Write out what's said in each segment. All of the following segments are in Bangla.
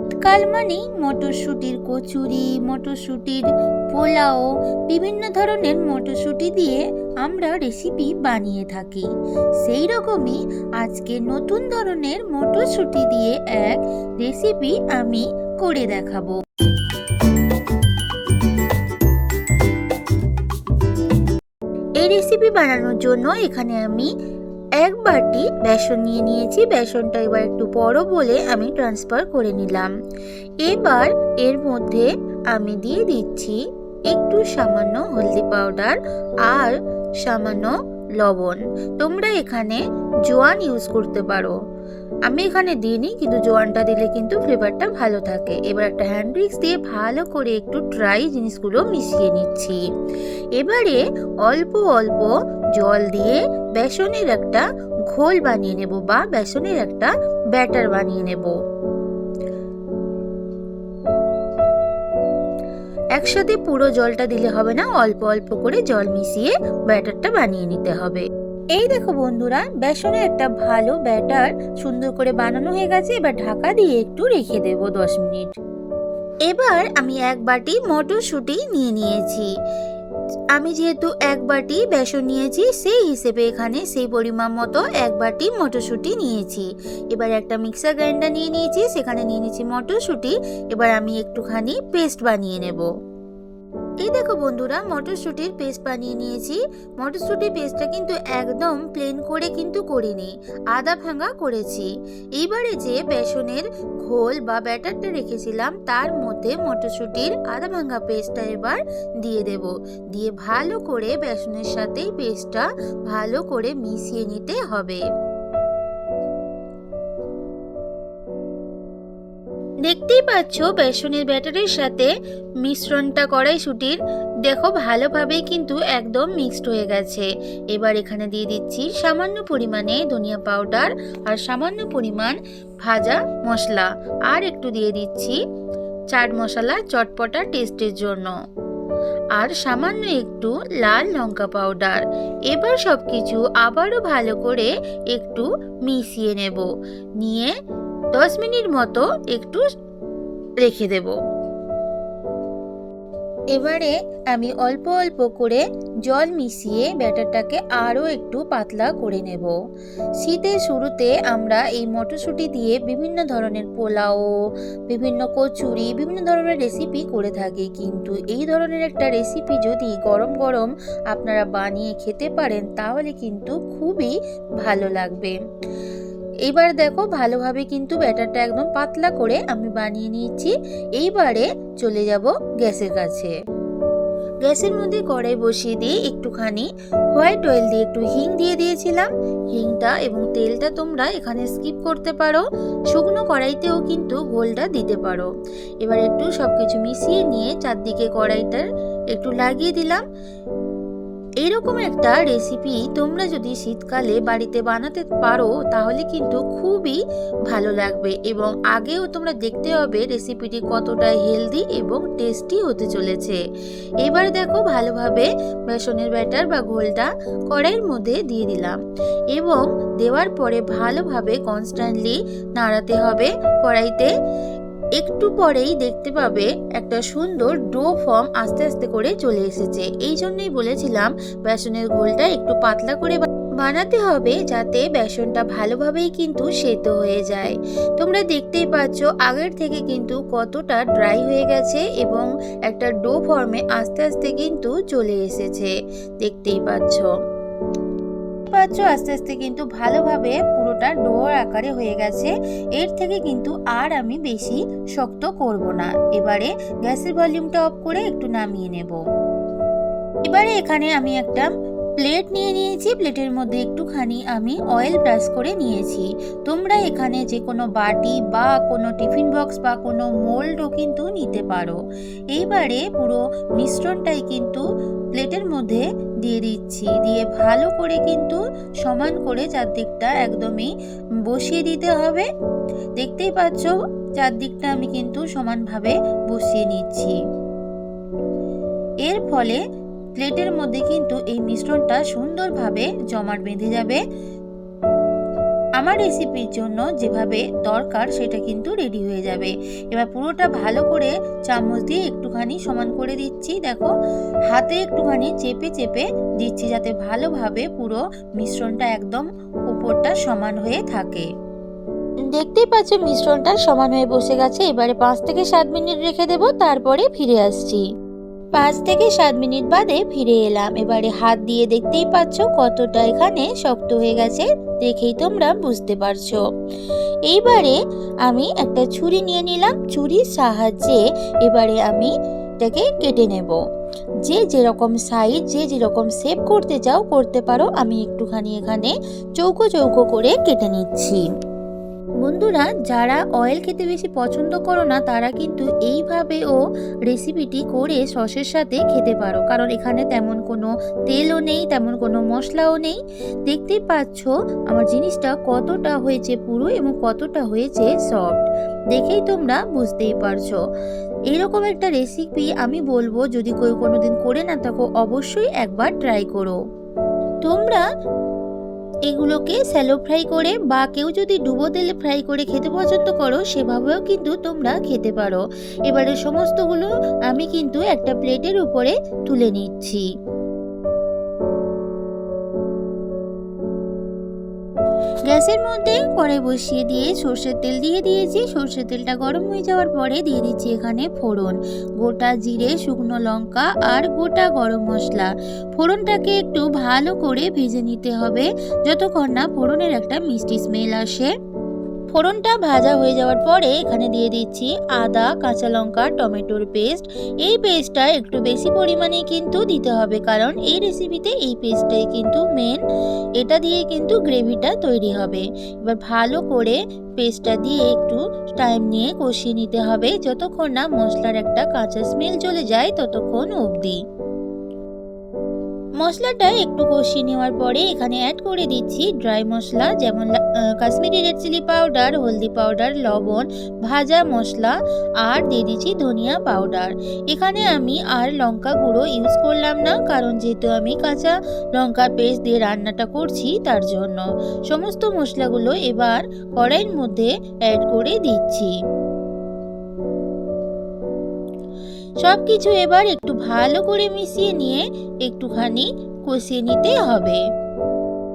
শীতকাল মানেই মটরশুঁটির কচুরি, মটরশুঁটির পোলাও, বিভিন্ন ধরনের মটরশুঁটি দিয়ে আমরা রেসিপি বানিয়ে থাকি। সেই রকমই আজকে নতুন ধরনের মটরশুঁটি দিয়ে এক রেসিপি আমি করে দেখাবো। এই রেসিপি বানানোর জন্য এখানে আমি 1 বাটি বেসন নিয়ে নিয়েছি। বেসনটা এবার একটু বড় বলে আমি ট্রান্সফার করে নিলাম। এবার এর মধ্যে আমি দিয়ে দিচ্ছি একটু সামান্য হলদি পাউডার আর সামান্য লবণ। তোমরা এখানে জোয়ান ইউজ করতে পারো, আমি এখানে দিইনি, কিন্তু জোয়ানটা দিলে কিন্তু ফ্লেভারটা ভালো থাকে। এবার একটা হ্যান্ড উইক্স দিয়ে ভালো করে একটু ড্রাই জিনিসগুলো মিশিয়ে নিচ্ছি। এবারে অল্প অল্প জল দিয়ে বেসনের একটা ঘোল বানিয়ে নেব বা বেসনের একটা ব্যাটার বানিয়ে নেব। একসাথে পুরো জলটা দিলে হবে না, অল্প অল্প করে জল মিশিয়ে ব্যাটারটা বানিয়ে নিতে হবে। এই দেখো বন্ধুরা, বেসনের একটা ভালো ব্যাটার সুন্দর করে বানানো হয়ে গেছে। এবার ঢাকা দিয়ে একটু রেখে দেব 10 মিনিট। এবার আমি 1 বাটি মটরশুঁটি নিয়ে নিয়েছি। আমি যেহেতু 1 বাটি বেসন নিয়েছি, সেই হিসেবে এখানে সেই পরিমাণ মতো 1 বাটি মটরশুঁটি নিয়েছি। এবার একটা মিক্সার গ্রাইন্ডার নিয়ে নিয়েছি, সেখানে নিয়ে নিয়েছি মটরশুঁটি। এবার আমি একটুখানি পেস্ট বানিয়ে নেব। এই দেখো বন্ধুরা, মটরশুঁটির পেস্ট বানিয়ে নিয়েছি। মটরশুঁটির পেস্টটা কিন্তু একদম প্লেন করে কিন্তু করিনি, আদা ভাঙা করেছি। এইবারে যে বেসনের ঘোল বা ব্যাটারটা রেখেছিলাম তার মধ্যে মটরশুঁটির আদা ভাঙা পেস্টটা এবার দিয়ে দেব। দিয়ে ভালো করে বেসনের সাথে পেস্টটা ভালো করে মিশিয়ে নিতে হবে। দেখতেই পাচ্ছ বেসনের ব্যাটারের সাথে মিশ্রণটা কড়াইশুঁটির দেখো ভালোভাবে কিন্তু একদম মিক্সড হয়ে গেছে। এবার এখানে দিয়ে দিচ্ছি সামান্য পরিমাণে ধনিয়া পাউডার আর সামান্য পরিমাণ ভাজা মশলা, আর একটু দিয়ে দিচ্ছি চাট মশলা চটপটা টেস্টের জন্য, আর সামান্য একটু লাল লঙ্কা পাউডার। এবার সবকিছু আবারও ভালো করে একটু মিশিয়ে নেব। নিয়ে 10 মিনিট মতো একটু রেখে দেব। এবারে আমি অল্প অল্প করে জল মিশিয়ে ব্যাটারটাকে আরও একটু পাতলা করে নেব। শীতের শুরুতে আমরা এই মটরশুঁটি দিয়ে বিভিন্ন ধরনের পোলাও, বিভিন্ন কচুরি, বিভিন্ন ধরনের রেসিপি করে থাকি, কিন্তু এই ধরনের একটা রেসিপি যদি গরম গরম আপনারা বানিয়ে খেতে পারেন তাহলে কিন্তু খুবই ভালো লাগবে। এইবার দেখো ভালোভাবে কিন্তু ব্যাটারটা একদম পাতলা করে আমি বানিয়ে নিয়েছি। এইবারে চলে যাব গ্যাসের কাছে। গ্যাসের মধ্যে কড়াই বসিয়ে দিয়ে একটুখানি হোয়াইট অয়েল দিয়ে একটু হিং দিয়ে দিয়েছিলাম। হিংটা এবং তেলটা তোমরা এখানে স্কিপ করতে পারো, শুকনো কড়াইতেও কিন্তু ঘোলটা দিতে পারো। এবার একটু সবকিছু মিশিয়ে নিয়ে চারদিকে কড়াইটা একটু লাগিয়ে দিলাম। এরকম একটা রেসিপি তোমরা যদি শীতকালে বাড়িতে বানাতে পারো তাহলে কিন্তু খুবই ভালো লাগবে, এবং আগেও তোমরা দেখতে হবে রেসিপিটি কতটা হেলদি এবং টেস্টি হতে চলেছে। এবার দেখো ভালোভাবে বেসনের ব্যাটার বা ঘোলটা কড়াইয়ের মধ্যে দিয়ে দিলাম, এবং দেওয়ার পরে ভালোভাবে কনস্ট্যান্টলি নাড়াতে হবে কড়াইতে। একটু পরেই দেখতে পাবে একটা সুন্দর ডো ফর্ম আস্তে আস্তে করে চলে এসেছে। এই জন্যই বলেছিলাম বেসনের ঘোলটা একটু পাতলা করে বানাতে হবে, যাতে বেসনটা ভালোভাবেই কিন্তু সেদ্ধ হয়ে যায়। তোমরা দেখতেই পাচ্ছ আগের থেকে কিন্তু কতটা ড্রাই হয়ে গেছে এবং একটা ডো ফর্মে আস্তে আস্তে কিন্তু চলে এসেছে, দেখতেই পাচ্ছ আস্তে আস্তে কিন্তু ভালোভাবে পুরোটা ডোর আকারে হয়ে গেছে। এর থেকে কিন্তু আর আমি বেশি শক্ত করব না। এবারে গ্যাসের ভলিউমটা অফ করে একটু নামিয়ে নেব। এবারে এখানে আমি একটা প্লেট নিয়ে নিয়েছি, প্লেটের মধ্যে একটুখানি আমি অয়েল ব্রাশ করে নিয়েছি। তোমরা এখানে যে কোনো বাটি বা কোনো টিফিন বক্স বা কোনো মোল্ডও কিন্তু নিতে পারো। এইবারে পুরো মিশ্রণটাই কিন্তু প্লেটের মধ্যে দিয়ে দিচ্ছি, দিয়ে ভালো করে কিন্তু সমান করে চারদিকটা একদমই বসিয়ে দিতে হবে। দেখতেই পাচ্ছ চারদিকটা আমি কিন্তু সমানভাবে বসিয়ে নিচ্ছি। এর ফলে প্লেটের মধ্যে কিন্তু এই মিশ্রণটা সুন্দরভাবে জমাট বেঁধে যাবে। আমার রেসিপির জন্য যেভাবে দরকার সেটা কিন্তু রেডি হয়ে যাবে। এবার পুরোটা ভালো করে চামচ দিয়ে একটুখানি সমান করে দিচ্ছি। দেখো, হাতে একটুখানি চেপে চেপে দিচ্ছি যাতে ভালোভাবে পুরো মিশ্রণটা একদম উপরটা সমান হয়ে থাকে। দেখতেই পাচ্ছ মিশ্রণটা সমান হয়ে বসে গেছে। এবারে 5 থেকে 7 মিনিট রেখে দেব, তারপরে ফিরে আসছি। 5 থেকে 7 মিনিট বাদে ফিরে এলাম। এবারে হাত দিয়ে দেখতেই পাচ্ছ কতটা এখানে শক্ত হয়ে গেছে, দেখেই তোমরা বুঝতে পারছো। এইবারে আমি একটা ছুরি নিয়ে নিলাম, ছুরির সাহায্যে এবারে আমি এটাকে কেটে নেব। যে যেরকম সাইজ, যে যেরকম শেপ করতে চাও করতে পারো। আমি একটুখানি এখানে চৌকো চৌকো করে কেটে নিচ্ছি। বন্ধুরা, যারা অয়েল খেতে বেশি পছন্দ করো না তারা কিন্তু এইভাবেও রেসিপিটি করে সসের সাথে খেতে পারো, কারণ এখানে তেমন কোনো তেলও নেই, তেমন কোনো মশলাও নেই। দেখতেই পাচ্ছ আমার জিনিসটা কতটা হয়েছে পুরো এবং কতটা হয়েছে সফট, দেখেই তোমরা বুঝতেই পারছো। এইরকম একটা রেসিপি আমি বলবো যদি কেউ কোনোদিন করে না থাকো অবশ্যই একবার ট্রাই করো। তোমরা এগুলোকে স্যালো ফ্রাই করে বা কেউ যদি ডুবো তেলে ফ্রাই করে খেতে পছন্দ করো সেভাবেও কিন্তু তোমরা খেতে পারো। এবারে সমস্তগুলো আমি কিন্তু একটা প্লেটের উপরে তুলে নিচ্ছি। গ্যাসের মধ্যে কড়াই বসিয়ে দিয়ে সর্ষের তেল দিয়ে দিয়েছি। সর্ষের তেলটা গরম হয়ে যাওয়ার পরে দিয়ে দিচ্ছি এখানে ফোড়ন, গোটা জিরে, শুকনো লঙ্কা আর গোটা গরম মশলা। ফোড়নটাকে একটু ভালো করে ভেজে নিতে হবে যতক্ষণ না ফোড়নের একটা মিষ্টি স্মেল আসে। ফোড়নটা ভাজা হয়ে যাওয়ার পরে এখানে দিয়ে দিচ্ছি আদা, কাঁচা লঙ্কা, টমেটোর পেস্ট। এই পেস্টটা একটু বেশি পরিমাণে কিন্তু দিতে হবে, কারণ এই রেসিপিতে এই পেস্টটাই কিন্তু মেন, এটা দিয়ে কিন্তু গ্রেভিটা তৈরি হবে। এবার ভালো করে পেস্টটা দিয়ে একটু টাইম নিয়ে কষিয়ে নিতে হবে যতক্ষণ না মশলার একটা কাঁচা স্মেল চলে যায় ততক্ষণ অবধি। মশলাটা একটু কষিয়ে নেওয়ার পরে এখানে অ্যাড করে দিচ্ছি ড্রাই মশলা, যেমন কাশ্মীরি রেড চিলি পাউডার, হলদি পাউডার, লবণ, ভাজা মশলা আর দিয়ে দিচ্ছি ধনিয়া পাউডার। এখানে আমি আর লঙ্কা গুঁড়ো ইউজ করলাম না, কারণ যেহেতু আমি কাঁচা লঙ্কার পেস্ট দিয়ে রান্নাটা করছি তার জন্য। সমস্ত মশলাগুলো এবার কড়াইয়ের মধ্যে অ্যাড করে দিচ্ছি। সবকিছু এবার একটু ভালো করে মিশিয়ে নিয়ে একটুখানি কষিয়ে নিতে হবে।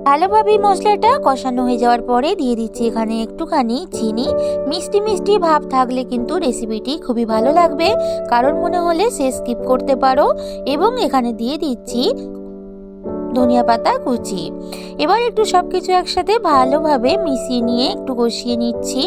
ভালোভাবে মশলাটা কষানো হয়ে যাওয়ার পরে দিয়ে দিচ্ছি এখানে একটুখানি চিনি। মিষ্টি মিষ্টি ভাব থাকলে কিন্তু রেসিপিটি খুবই ভালো লাগবে, কারণ মনে হলে সে স্কিপ করতে পারো। এবং এখানে দিয়ে দিচ্ছি ধনিয়া পাতা কুচি। এবার একটু সবকিছু একসাথে ভালোভাবে মিশিয়ে নিয়ে একটু কষিয়ে নিচ্ছি।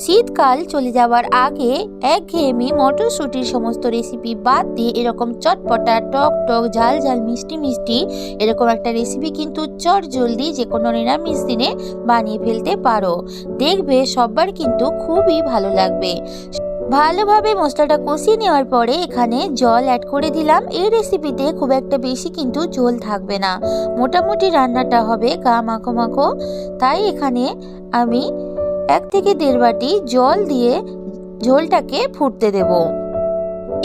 শীতকাল চলে যাওয়ার আগে একঘেয়েমি মটরশুঁটির সমস্ত রেসিপি বাদ দিয়ে এরকম চটপটা, টক টক, ঝাল ঝাল, মিষ্টি মিষ্টি এরকম একটা রেসিপি কিন্তু চট জলদি যে কোনো নিরামিষ দিনে বানিয়ে ফেলতে পারো। দেখবে সবার কিন্তু খুবই ভালো লাগবে। ভালোভাবে মশলাটা কষিয়ে নেওয়ার পরে এখানে জল অ্যাড করে দিলাম। এই রেসিপিতে খুব একটা বেশি কিন্তু ঝোল থাকবে না, মোটামুটি রান্নাটা হবে গা মাখো মাখো। তাই এখানে আমি 1 থেকে 1.5 বাটি জল দিয়ে ঝোলটাকে ফুটতে দেব।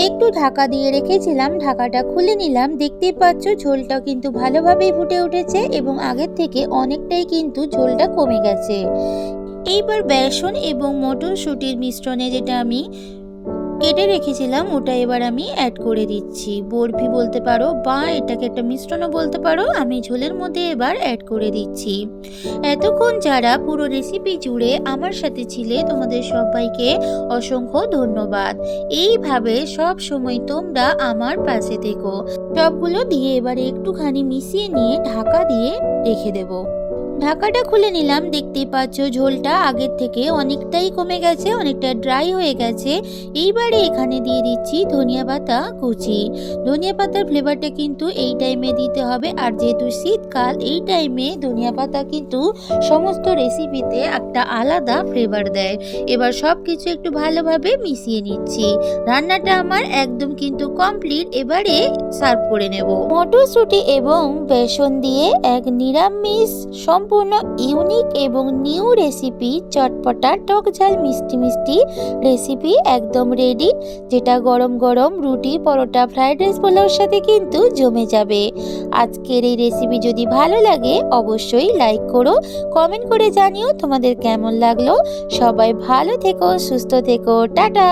একটু ঢাকা দিয়ে রেখেছিলাম, ঢাকাটা খুলে নিলাম। দেখতেই পাচ্ছ ঝোলটা কিন্তু ভালোভাবেই ফুটে উঠেছে এবং আগের থেকে অনেকটাই কিন্তু ঝোলটা কমে গেছে। এইবার বেসন এবং মটরশুঁটির মিশ্রণে যেটা আমি কেটে রেখেছিলাম ওটা এবার আমি অ্যাড করে দিচ্ছি। বরফি বলতে পারো বা এটাকে একটা মিশ্রণও বলতে পারো। আমি ঝোলের মধ্যে এবার অ্যাড করে দিচ্ছি। এতক্ষণ যারা পুরো রেসিপি জুড়ে আমার সাথে ছিলে তোমাদের সবাইকে অসংখ্য ধন্যবাদ। এইভাবে সব সময় তোমরা আমার পাশে থেকো। সবগুলো দিয়ে এবারে একটুখানি মিশিয়ে নিয়ে ঢাকা দিয়ে রেখে দেবো। ঢাকাটা খুলে নিলাম। দেখতেই পাচ্ছ ঝোলটা আগের থেকে অনেকটাই কমে গেছে, অনেকটা ড্রাই হয়ে গেছে। এইবারে এখানে দিয়ে দিচ্ছি ধনিয়া পাতা কুচি। ধনিয়া পাতার ফ্লেভারটা কিন্তু এই টাইমে দিতে হবে, আর যেহেতু শীতকাল এই টাইমে ধনিয়া পাতা কিন্তু সমস্ত রেসিপিতে একটা আলাদা ফ্লেভার দেয়। এবার সব কিছু একটু ভালোভাবে মিশিয়ে নিচ্ছি। রান্নাটা আমার একদম কিন্তু কমপ্লিট। এবারে সার্ভ করে নেব। মটরশুঁটি এবং বেসন দিয়ে এক নিরামিষ সম্পূর্ণ ইউনিক এবং নিউ রেসিপি, চটপটা টক ঝাল মিষ্টি মিষ্টি রেসিপি একদম রেডি, যেটা গরম গরম রুটি, পরোটা, ফ্রাইড রাইস, পোলাওর সাথে কিন্তু জমে যাবে। আজকের এই রেসিপি যদি ভালো লাগে অবশ্যই লাইক করো, কমেন্ট করে জানিও তোমাদের কেমন লাগলো। সবাই ভালো থেকো, সুস্থ থেকো, টাটা।